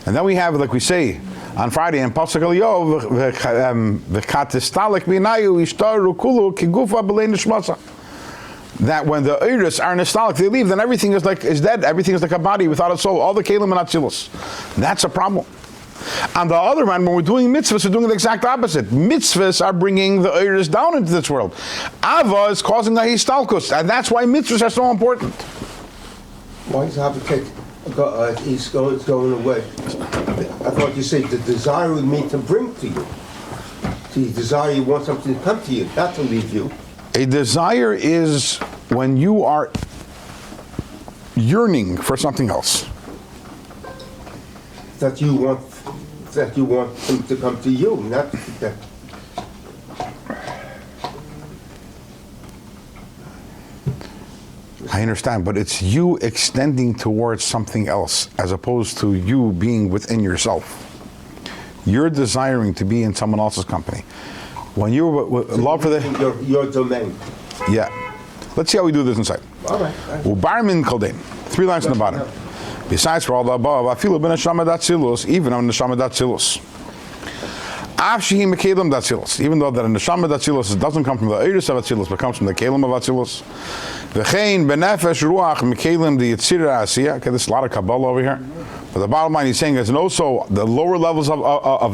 And then we have, like we say on Friday in Pasuk Eliyahu, v'chatistalik b'inayu ishtaru kulu kigufa b'lei nishmasa. That when the iris are nostalgic, they leave, then everything is dead. Everything is like a body without a soul. All the kelim and atzilus. That's a problem. On the other hand, when we're doing mitzvahs, we're doing the exact opposite. Mitzvahs are bringing the iris down into this world. Ava is causing a histalkus, and that's why mitzvahs are so important. Why is Ava it's going away? I thought you said the desire would mean to bring to you. The desire, you want something to come to you, not to leave you. A desire is when you are yearning for something else. That you want them to come to you, not that. I understand, but it's you extending towards something else as opposed to you being within yourself. You're desiring to be in someone else's company. When you love for the your domain. Yeah. Let's see how we do this inside. All right. Ubarmin kaldein. 3 lines on the bottom. Besides for all the above, afilu ben neshama datzilus, even on neshama datzilus. Af shehi mekelim datzilus, even though that a neshama datzilus doesn't come from the iris of atzilus, but comes from the kelim of atzilus. V'chein benefesh ruach mekelim the yitzira asiya. Okay, there's a lot of Kabbalah over here. But the bottom line he's saying is, and also the lower levels of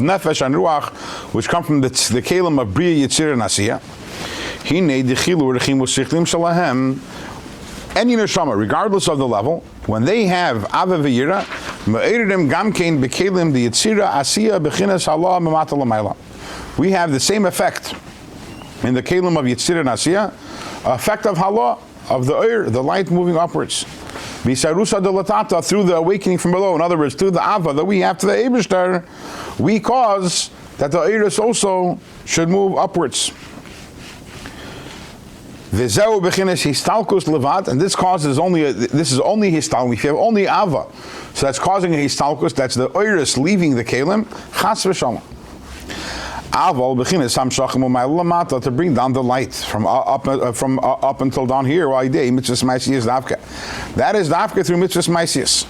nefesh and ruach, which come from the kelim of bria yitzira and asiya. Hine dechilu rechimu sichlim shalahem. Any neshama, regardless of the level, when they have ava v'yira, Me'eridim gamkein bekelim the yitzira asiya bechinas halah memata lamayla. We have the same effect in the kelim of yitzira and asiya, effect of halah, of the oir, the light moving upwards. V'sairusa de latata, through the awakening from below. In other words, through the ava that we have to the Eibishter, we cause that the oiris also should move upwards. V'zeu bechinas histalkus levat, and this causes this is only histalkus. If you have only ava, so that's causing a histalkus. That's the oiris leaving the kelim. Chas v'shalom. Aval bechinas hamshachim u'mayla lamata, to bring down the light from up until down here. Wa'idei mitzvahs ma'asiyas davka. That is davka through mitzvahs ma'asiyas.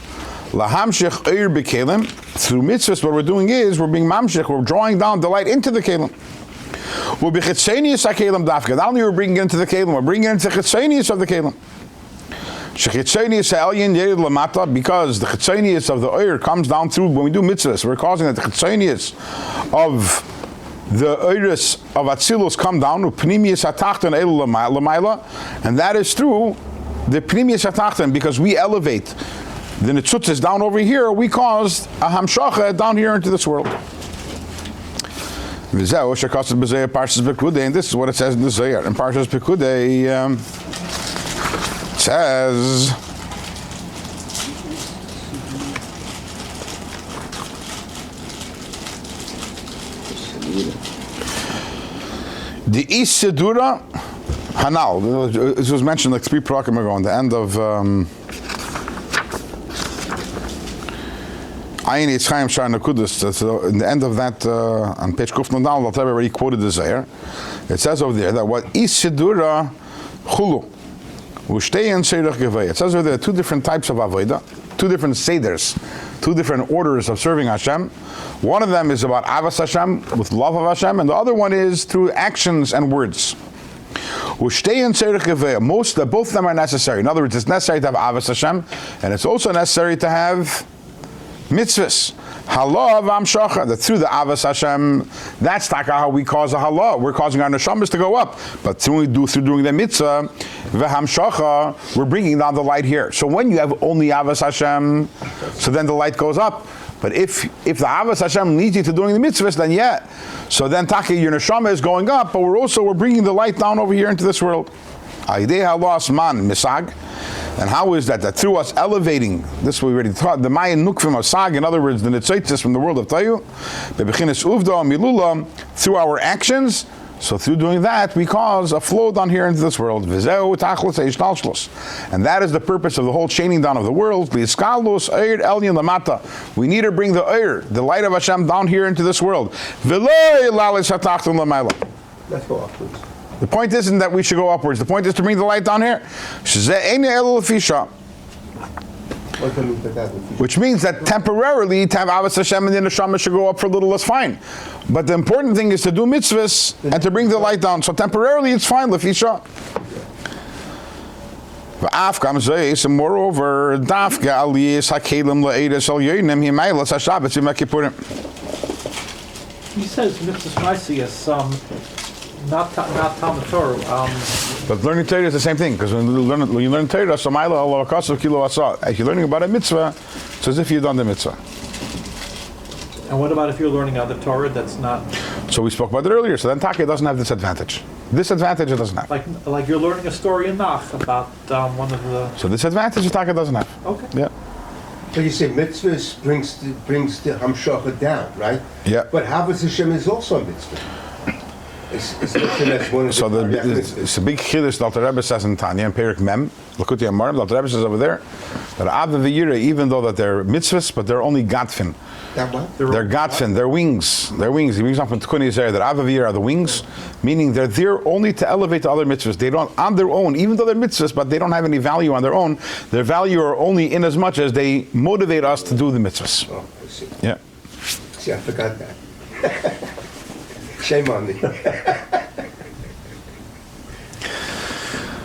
Lahamshich oir bekelim, through mitzvahs. What we're doing is we're being mamshich. We're drawing down the light into the kelim. We'll be chitzenius hakelim davka. Not only we're bringing it into the kelim, we're bringing it into chitzenius of the kelim. Shechitzenius ha'elyin yerid lamata, because the chitzenius of the oir comes down through when we do mitzvahs. We're causing that the chitzenius of the oiris of Atzilus come down, pnimius hatachton elu lamayla, and that is through the pnimius hatachton, because we elevate the netzutzes down over here, we caused a hamshacha down here into this world. And this is what it says in the Zohar. In Parshas Pekudei, it says, the Isidura Hanal. This was mentioned like 3 parakim ago, on the end of Ayin Yitzchayim Shar Nekudus. In the end of that, on page Kuf Nodal, I've already quoted the Zohar. It says over there that what Isidura Chulu Ushtei and Seirach Gevei. It says over there 2 different types of avodah, 2 different seders, 2 different orders of serving Hashem. One of them is about avas Hashem, with love of Hashem, and the other one is through actions and words. Both of them are necessary. In other words, it's necessary to have avas Hashem, and it's also necessary to have mitzvahs. Halah v'amshacha, that through the avas Hashem, that's how we cause a halah. We're causing our neshamas to go up. But through doing the mitzvah, v'hamshacha, we're bringing down the light here. So when you have only avas Hashem, so then the light goes up. But if the avas Hashem leads you to doing the mitzvahs, then yeah. So then your neshama is going up, but we're bringing the light down over here into this world. Aidei halas man misag. And how is that? That through us elevating, this we already taught, the Mayan Nukvim of Sag, in other words, the Nitzaitis from the world of Tayu, Bebechinis Uvda Milula, through our actions, so through doing that, we cause a flow down here into this world. And that is the purpose of the whole chaining down of the world. We need to bring the Eir, the light of Hashem, down here into this world. Let's go upwards. The point isn't that we should go upwards. The point is to bring the light down here. Which means that temporarily to have avas Hashem and the neshama should go up for a little, that's fine. But the important thing is to do mitzvahs and to bring the light down. So temporarily it's fine, lefisha. And moreover, he says mitzvahs ma'asiyas, not Talmud Torah. But learning Torah is the same thing, because when you learn Torah, if you're learning about a mitzvah, it's as if you've done the mitzvah. And what about if you're learning other Torah that's not? So we spoke about it earlier. So then Taka doesn't have this advantage. This advantage it doesn't have. Like you're learning a story in Nach about one of the. So this advantage Taka doesn't have. Okay. Yeah. So you say mitzvahs brings the hamshacha down, right? Yeah. But havas Hashem is also a mitzvah. It's one of so it's a big chiddush that the Rabbi says in Tanya and Perik Mem, Lakuti Amarim, that the Rabbi says over there, that Av v'Yira, even though that they're mitzvahs, but they're only gadfin. That what? They're gadfin, they're wings. They're wings. He brings up in Tikkun Yisrael that Av v'Yira are the wings, meaning they're there only to elevate the other mitzvahs. They don't, on their own, even though they're mitzvahs, but they don't have any value on their own. Their value are only in as much as they motivate us to do the mitzvahs. Oh, I see. Yeah. See, I forgot that. Shame on me.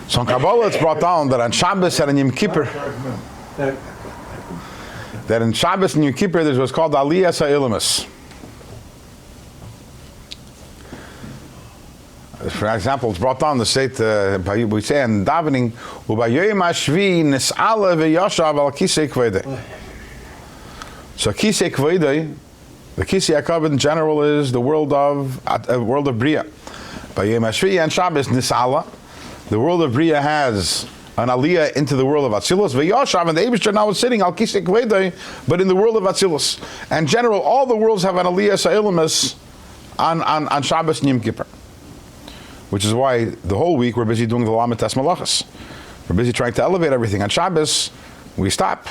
So in Kabbalah it's brought down that on Shabbos and on Yom Kippur, that in Shabbos and Yom Kippur there's what's called Aliyas HaIlamus. For example, it's brought down the state, we say in davening, U'bayoyim hashvi nis'ala v'yashav al kisei kvedeh. So Kisei Kvoidei, the Kisei HaKavod in general is the world of Bria. By Yom HaShvi'i and Shabbos Nisala, the world of Bria has an aliyah into the world of Atzilus. V'yoshav, and the Eibishter now is sitting al Kisei Kvoidei, but in the world of Atzilus. And in general, all the worlds have an aliyah sa'ilamus on Shabbos and Yom Kippur. Which is why the whole week we're busy doing the Lamites Malachas. We're busy trying to elevate everything. On Shabbos, we stop.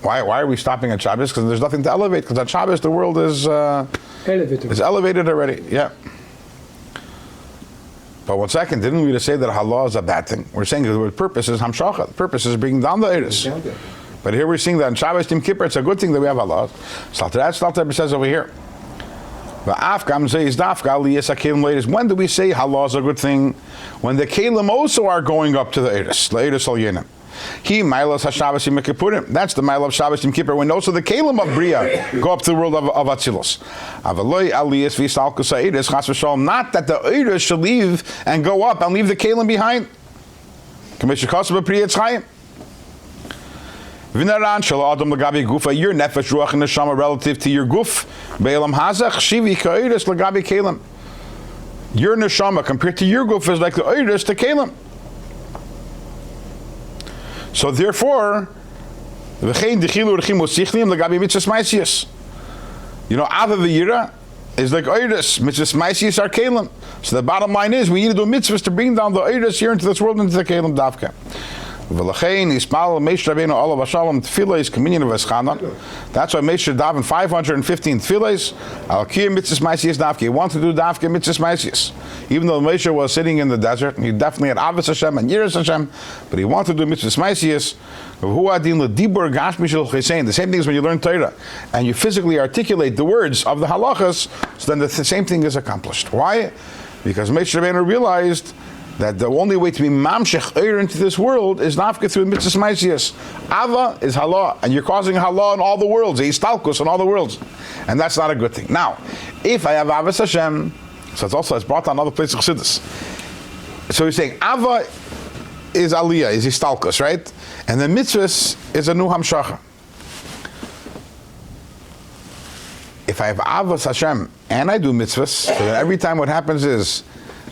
Why are we stopping at Shabbos? Because there's nothing to elevate. Because on Shabbos, the world is elevated already. Yeah. But 1 second, didn't we just say that halal is a bad thing? We're saying the word purpose is hamshacha. The purpose is bringing down the eris. But here we're seeing that on Shabbos, Yom Kippur, it's a good thing that we have halal. Stalter says over here. When do we say halal is a good thing? When the kelim also are going up to the eris al yenim. He milas haShabbos Yom Kippurim. That's the mile of Shabbos Yom Kippur. When also the kelim of Bria go up to the world of Atzilus. Not that the eris should leave and go up and leave the kelim behind. Your nefesh ruach and neshama relative to your guf, be'elam hazach shivi ka'eres lagabi kelim. Your neshama compared to your guf is like the eres to kelim. So therefore, v'chein dechilu rechimu sichlim lagabi mitzvahs ma'asiyos. You know, ava v'yira is like eres, mitzvahs ma'asiyos are kelim. So the bottom line is, we need to do mitzvahs to bring down the eres here into this world, into the kelim davka. V'lachein ispal Meish Rabbeinu olav hashalom tefillah communion of Eschanan. That's why Meish daven 515 tefillahs. Al kiyum mitzvahs ma'asiyos davka. He wanted to do davka mitzvahs ma'asiyos. Even though Meish was sitting in the desert, he definitely had Avos Hashem and Yiras Hashem, but he wanted to do mitzvahs ma'asiyos. The same thing is when you learn Torah and you physically articulate the words of the halachas, so then the same thing is accomplished. Why? Because Meish Rabbeinu realized that the only way to be mamshech eir into this world is nafka through mitzvahs ma'asiyos. Ava is halal, and you're causing halal in all the worlds, istalkus in all the worlds, and that's not a good thing. Now, if I have Avos Hashem, so it's brought to another place of Chassidus. So he's saying Ava is aliyah, is istalkus, right? And the mitzvahs is a new hamshacha. If I have Avos Hashem and I do mitzvahs, so then every time what happens is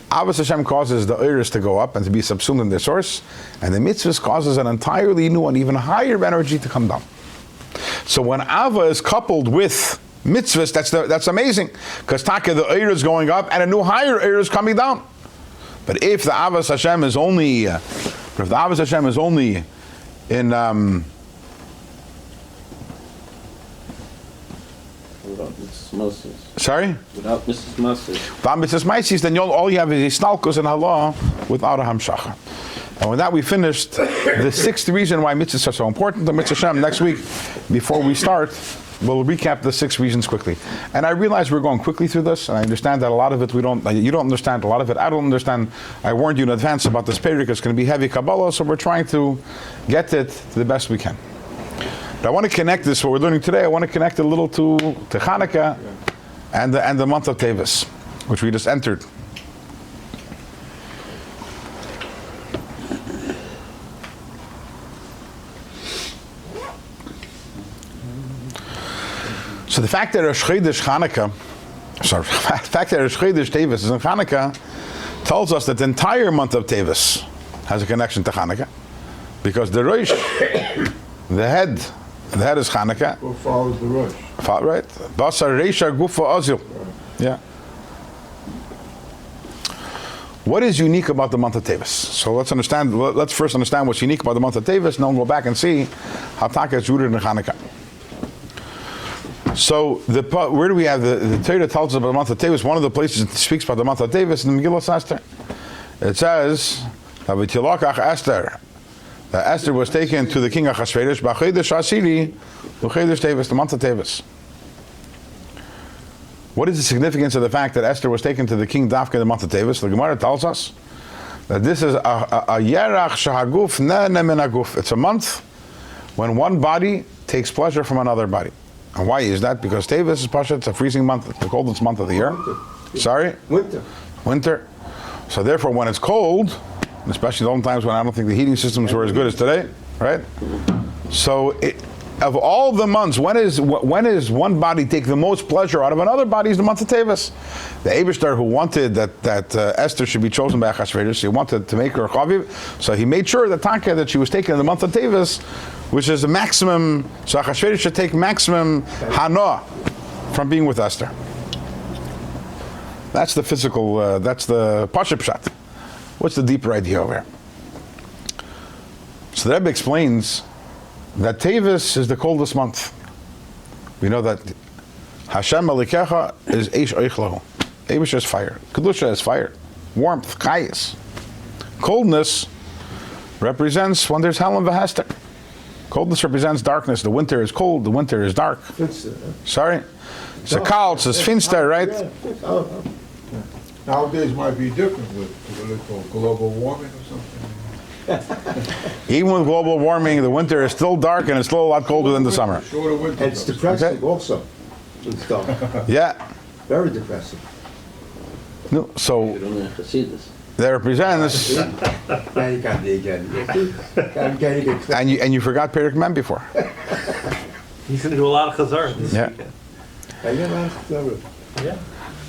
Avos Hashem causes the eres to go up and to be subsumed in their source, and the mitzvahs causes an entirely new and even higher energy to come down. So when Ava is coupled with mitzvahs, that's amazing, because Taka, the eres is going up and a new higher eres is coming down. But if the Avos Hashem is only, in sorry? Without Mrs. Moses. Without Mrs. Maisis, then all you have is Istalkus and Allah without a Hamshacha. And with that, we finished the sixth reason why mitzvahs are so important. The Mitzvah Shem, next week, before we start, we'll recap the 6 reasons quickly. And I realize we're going quickly through this, and I understand that a lot of it you don't understand, a lot of it I don't understand. I warned you in advance about this period. It's going to be heavy Kabbalah, so we're trying to get it to the best we can. But I want to connect this, what we're learning today, I want to connect it a little to Chanukah and the month of Tevis, which we just entered. So the fact that Rosh Chodesh Tevis is in Chanukah tells us that the entire month of Tevis has a connection to Chanukah, because the Rosh, the head is Chanukah. Who follows the Rosh? Right. Basar Reisha Gufa Azil. Yeah. What is unique about the month of Tevis? So let's first understand what's unique about the month of Tevis, and then we'll go back and see how Taka is rooted in Chanukah. So where do we have the Torah tells us about the month of Tevis? One of the places it speaks about the month of Tevis in the Megillah Esther. It says Esther, that Esther was taken to the king Achashverosh b'chodesh Asiri l'chodesh Tevis, the month of Tevis. What is the significance of the fact that Esther was taken to the king Dafka in the month of Tevis? The Gemara tells us that this is a yerach shahaguf ne'ene min haguf. It's a month when one body takes pleasure from another body. And why is that? Because Tevis is Pasha, it's a freezing month, the coldest month of the year. Sorry? Winter. So therefore, when it's cold, especially the old times when I don't think the heating systems were as good as today, right? So of all the months, when is one body take the most pleasure out of another body is the month of Tevis. The Eibishter who wanted that Esther should be chosen by Achashverosh, he wanted to make her chaviv, so he made sure that she was taken in the month of Tevis, which is the maximum. So Achashverosh should take maximum hana from being with Esther. That's the physical. That's the Pashup Pshat. What's the deeper idea over here? So the Rebbe explains that Tevis is the coldest month. We know that Hashem Malikecha is Eish Oichlahu. Eish is fire. Kedusha is fire. Warmth, Chayis. Coldness represents when there's Helen V'Hester. Coldness represents darkness. The winter is cold, the winter is dark. Sorry? It's a kalt, it's finster, right? Nowadays might be different with what they call global warming or something. Even with global warming, the winter is still dark and it's still a lot colder than the summer. Shorter winter. And it's depressing also. It's dark. Yeah. Very depressing. No, so You don't have to see this. that represents, and you forgot Perek Mem before. He's going to do a lot of chazar this Yeah. weekend.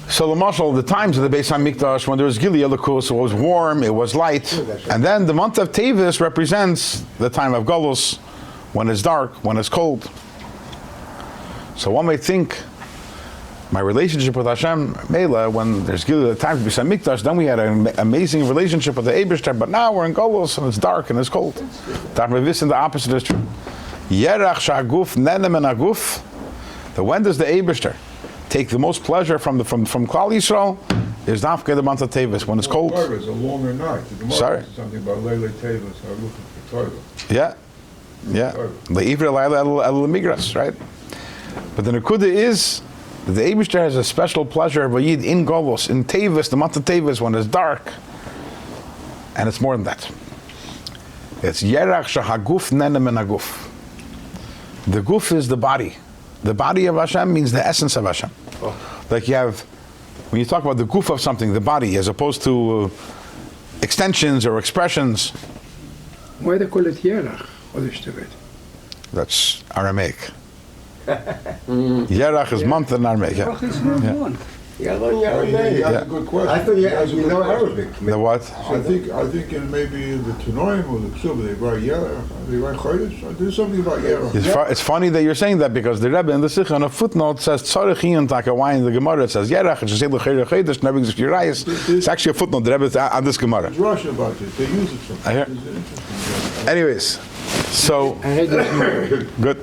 So the mashal, the times of the Beis Hamikdash, when there was Gili Elikus, it was warm, it was light, and then the month of Tevis represents the time of Golus, when it's dark, when it's cold. So one may think, my relationship with Hashem, Mela, when there's Gili, the time of Beis Hamikdash, then we had an amazing relationship with the Eibishter, but now we're in Golus and it's dark and it's cold. That we wissen the opposite is true. Yerach shaguf nenem en aguf. When does the Eibishter take the most pleasure from Klal Yisrael is Dafke the month of Tevis, when it's cold. It's a longer night. The Gemara Sorry. says something about Leile Tevis, are looking for Torah. Yeah. The Ivra Laila El Migras, right? But the Nakuda is that the Eibishter has a special pleasure of Vayid in Golos, in Tevis, the month of Tevis, when it's dark. And it's more than that. It's Yerach Shahaguf Nenem en Aguf. The Guf is the body. The body of Hashem means the essence of Hashem. Like you have, when you talk about the Guf of something, the body, as opposed to extensions or expressions. Why they call it Yerach? What is the word? That's Aramaic. Yerach is month in Aramaic. Yeah. Baruch is not one. That's a good question. I thought you know Arabic. The what? I think in maybe the Tanoim or the Ksuba, they write Yerach, they write Chodesh. There's something about Yerach. It's funny that you're saying that, because the Rebbe in the Sikha on a footnote says Tzarech Iyun Taka, why in the Gemara it says Yerach, it's actually a footnote, the Rebbe on this Gemara. It's Russian about it. They use it I hear. sometimes. Anyways, so good.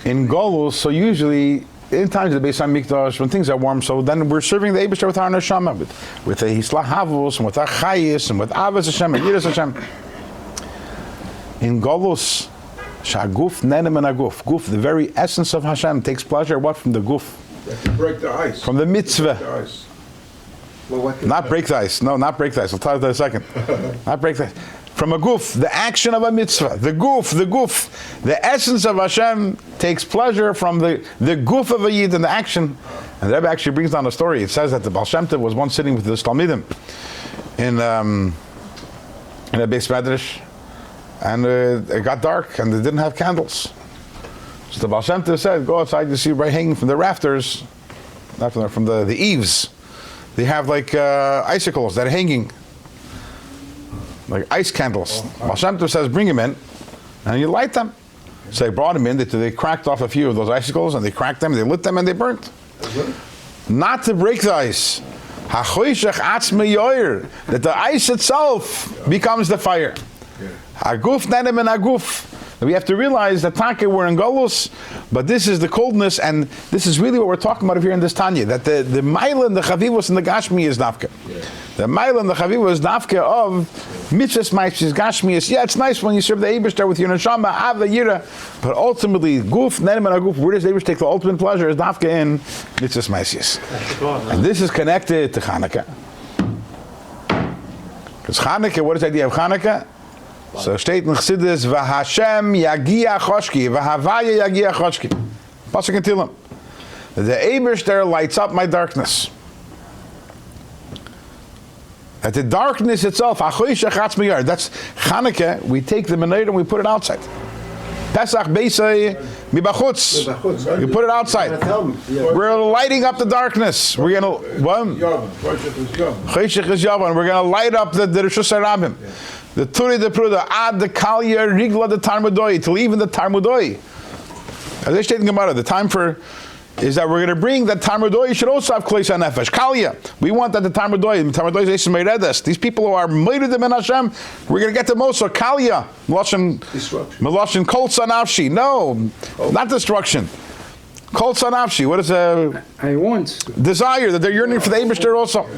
In Golus, so usually in times of the Beis Hamikdash, when things are warm, so then we're serving the Eibishter with our neshama, with a Hislah Havos, and with our Chayis, and with Avos Hashem, and Yiras Hashem. In Golus, Shaguf Nenem and Aguf, Guf, the very essence of Hashem, takes pleasure, what, from the Guf? You have to break the ice. From the mitzvah. Break the ice. Not break the ice. No, not break the ice. I'll tell you that in a second. Not break the ice. From a guf, the action of a mitzvah, the guf, the essence of Hashem takes pleasure from the guf of a yid and the action. And the Rebbe actually brings down a story. It says that the Baal Shem Tov was once sitting with the Talmidim in a Beis Medrash, and it got dark and they didn't have candles. So the Baal Shem Tov said, go outside, you see right hanging from the rafters, not from the eaves, they have like icicles that are hanging, like ice candles. Baal Shem Tov says, bring them in, and you light them. So they brought them in, they cracked off a few of those icicles, and they cracked them, they lit them, and they burnt. Not to break the ice. That the ice itself becomes the fire. Aguf nenem and aguf. We have to realize that Taka, we're in Golus, but this is the coldness, and this is really what we're talking about here in this Tanya, that the Maila and the Chavivos and the Gashmi is Nafka. The Maila and the Chavivos is Nafka of Mitzvahs, Maitzvahs, Gashmias. Yeah, it's nice when you serve the Eibishter with your Neshama, Av the Yira, but ultimately, Guf, Nenem and Aguf, where does the Eibishter take the ultimate pleasure is Nafka in Mitzvahs, Maitzvahs. And this is connected to Chanukah. Because Chanukah, what is the idea of Chanukah? So steht in Chassidus, V'Hashem yagia choshki, V'Havaya yagia choshki. Pasuk in Tehillim. The Eibishter lights up my darkness. At the darkness itself, that's Chanukah, we take the menorah and we put it outside. Pesach Beisai Mibachutz. You put it outside. We're lighting up the darkness. We're going to, what? Cheshach is Yavan. We're going to light up the Rishus HaRabim. The Turi, the Pruda, Ad, the Kalya, Rigla, the Talmudoi, till even the Talmudoi. As they state in Gemara, the time for is that we're going to bring that Talmudoi should also have Klei Nefesh. Kalya. We want that the Talmudoi is Eisim. These people who are Meirid in Hashem, we're going to get them also. Kalya. Meloshin Kol Sanavshi. No, not destruction. Kol Sanavshi. What is a I want desire that they're yearning for the Eibishter also.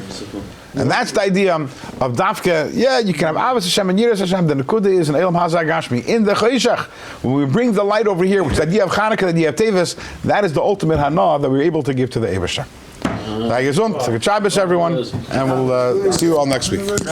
And that's the idea of Dafka. Yeah, you can have Avos Hashem and Yiras Hashem. The Nekuda is an Elam Hazar Gashmi. In the Chayshach, when we bring the light over here, which is the idea of Chanukah, the idea of Tevis, that is the ultimate Hana that we're able to give to the Eibishter. Gesund, Shabbos everyone, and we'll see you all next week.